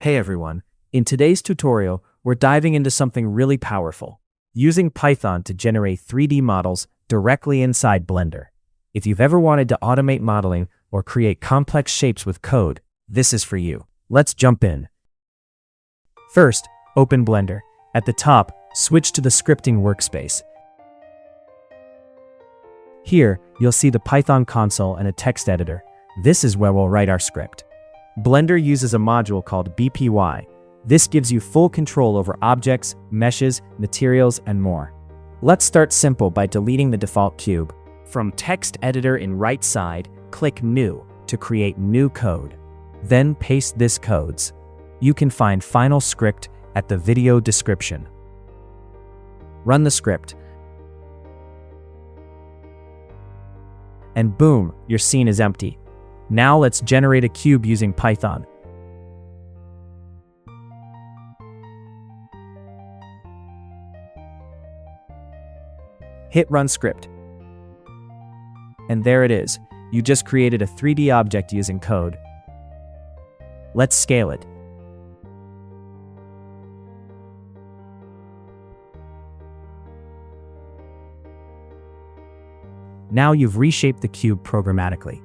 Hey everyone, in today's tutorial, we're diving into something really powerful, using Python to generate 3D models directly inside Blender. If you've ever wanted to automate modeling or create complex shapes with code, this is for you. Let's jump in. First, open Blender. At the top, switch to the scripting workspace. Here, you'll see the Python console and a text editor. This is where we'll write our script. Blender uses a module called BPY. This gives you full control over objects, meshes, materials, and more. Let's start simple by deleting the default cube. From Text Editor in right side, click New to create new code. Then paste this codes. You can find Final Script at the video description. Run the script. And boom, your scene is empty. Now let's generate a cube using Python. Hit Run Script. And there it is. You just created a 3D object using code. Let's scale it. Now you've reshaped the cube programmatically.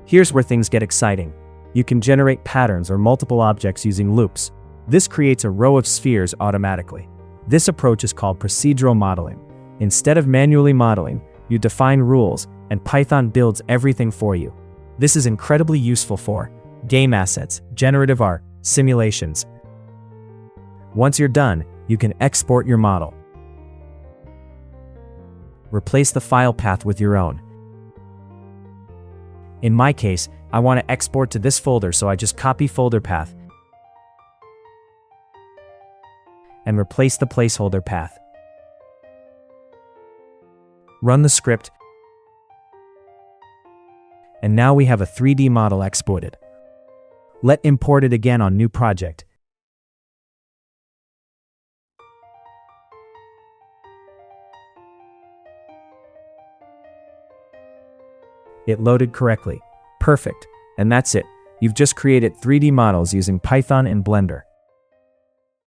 Here's where things get exciting. You can generate patterns or multiple objects using loops. This creates a row of spheres automatically. This approach is called procedural modeling. Instead of manually modeling, you define rules, and Python builds everything for you. This is incredibly useful for game assets, generative art, simulations. Once you're done, you can export your model. Replace the file path with your own. In my case, I want to export to this folder, so I just copy folder path and replace the placeholder path. Run the script, and now we have a 3D model exported. Let's import it again on new project. It loaded correctly. Perfect. And that's it. You've just created 3D models using Python and Blender.